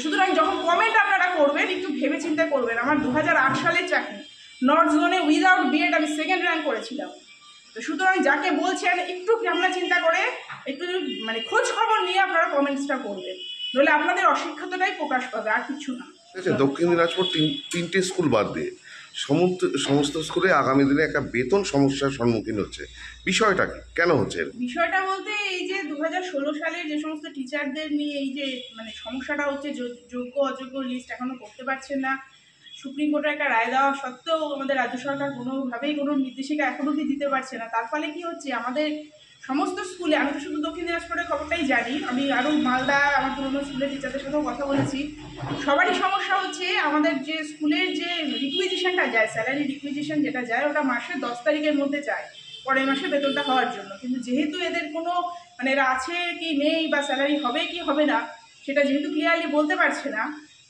সুতরাং যখন কমেন্ট আপনারা করবেন একটু ভেবে চিন্তা করবেন। আমার 2008 সালের চাকরি, নর্থ জোনে উইদাউট বিএড আমি 2nd র্যাঙ্ক করেছিলাম। তো সুতরাং যাকে বলছেন একটু ভাবনা চিন্তা করে একটু খোঁজ খবর নিয়ে আপনারা কমেন্টসটা করবেন, নইলে আপনাদের অশিক্ষতাটাই প্রকাশ পাবে, আর কিছু না। দক্ষিণ দিনাজপুর তিনটে স্কুল বাদ দিয়ে সমস্ত স্কুলে আগামী দিনে একটা বেতন সমস্যার সম্মুখীন হচ্ছে, বিষয়টা কি, কেন হচ্ছে? বিষয়টা বলতে এই যে 2016 সালে যে সমস্ত টিচারদের নিয়ে এই যে সমস্যাটা হচ্ছে, যোগ্য অযোগ্য লিস্ট এখনো করতে পারছেন না। সুপ্রিম কোর্টের একটা রায় দেওয়া সত্ত্বেও আমাদের রাজ্য সরকার কোনোভাবেই কোনো নির্দেশিকা এখন অবধি দিতে পারছে না। তার ফলে কি হচ্ছে, আমাদের সমস্ত স্কুলে, আমি তো শুধু দক্ষিণ দিনাজপুরের খবরটাই জানি, আমি আরও মালদা আমার পুরোনো স্কুলের টিচারদের সাথেও কথা বলেছি, সবারই সমস্যা হচ্ছে। আমাদের যে স্কুলের যে রিকুইজিশনটা যায়, স্যালারি রিকুইজিশন যেটা যায়, ওটা মাসের 10 তারিখের মধ্যে যায় পরের মাসে বেতনটা হওয়ার জন্য। কিন্তু যেহেতু এদের কোনো এরা আছে কি নেই বা স্যালারি হবে কি হবে না সেটা যেহেতু ক্লিয়ারলি বলতে পারছে না,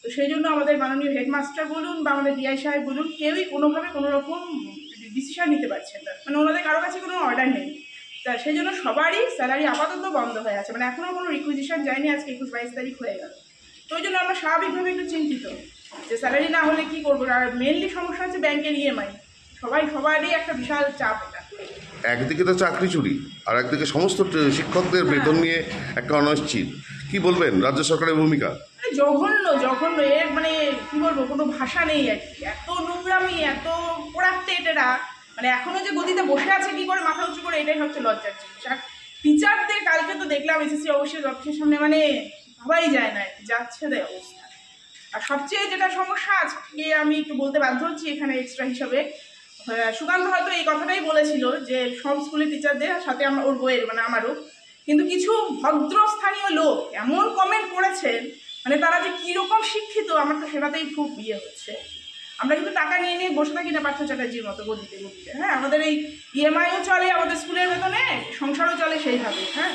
তো সেই জন্য আমাদের মাননীয় হেডমাস্টার বলুন বা আমাদের ডিআই সাহেব বলুন, কেউই কোনোভাবে কোনো রকম ডিসিশন নিতে পারছেন না। ওনাদের কারো কাছে কোনো অর্ডার নেই। তা সেই জন্য সবারই স্যালারি আপাতত বন্ধ হয়ে আছে, এখনও কোনো রিকুইজিশন যায়নি। আজকে 21-22 তারিখ হয়ে গেল। তো ওই জন্য আমরা স্বাভাবিকভাবে একটু চিন্তিত যে স্যালারি না হলে কী করবো। আর মেনলি সমস্যা হচ্ছে ব্যাংকের ইএমআই, সবারই একটা বিশাল চাপ এটা। একদিকে তো চাকরি চুরি, আর একদিকে সমস্ত শিক্ষকদের বেতন নিয়ে একটা অনিশ্চিত। কি বলবেন রাজ্য সরকারের ভূমিকা? জঘন্য এর কি বলবো, কোনো ভাষা নেই আর কি। এত নোংরামি, এত পোড়াত্তেট এরা, এখনো যে গদিতে বসে আছে কি করে মাথা উঁচু করে, এটাই হচ্ছে লজ্জার জিনিস। আর টিচারদের কালকে তো দেখলাম এসএসসি অবশ্যই অফিসের সামনে ভাবাই যায় না যাচ্ছে দেয় অবস্থা। আর সবচেয়ে যেটা সমস্যা, আজকে আমি একটু বলতে বাধ্য হচ্ছি এখানে এক্সট্রা হিসাবে, সুকান্ত হয়তো এই কথাটাই বলেছিল যে সব স্কুলের টিচারদের সাথে ওর বইয়ের আমারও, কিন্তু কিছু ভদ্রস্থানীয় লোক এমন কমেন্ট করেছেন, তারা যে কীরকম শিক্ষিত, আমার তো সেটাতেই খুব হচ্ছে। আমরা কিন্তু টাকা নিয়ে নিয়ে বসে থাকি না পার্থ চ্যাটার্জির মতো গদিতে। হ্যাঁ, আমাদের এই ইএমআইও চলে, আমাদের স্কুলের বেতনে সংসারও চলে সেইভাবে। হ্যাঁ,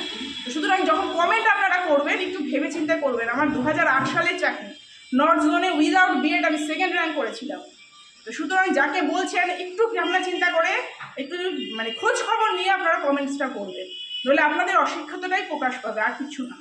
সুতরাং যখন কমেন্ট আপনারা করবেন একটু ভেবে চিন্তা করবেন। আমার 2008 সালের চাকরি, নর্থ জোনে উইদাউট বিএড আমি 2nd র্যাঙ্ক করেছিলাম। তো সুতরাং যাকে বলছেন একটু ভাবনা চিন্তা করে একটু খোঁজ খবর নিয়ে আপনারা কমেন্টসটা করবেন, নইলে আপনাদের অশিক্ষতাটাই প্রকাশ পাবে, আর কিছু না।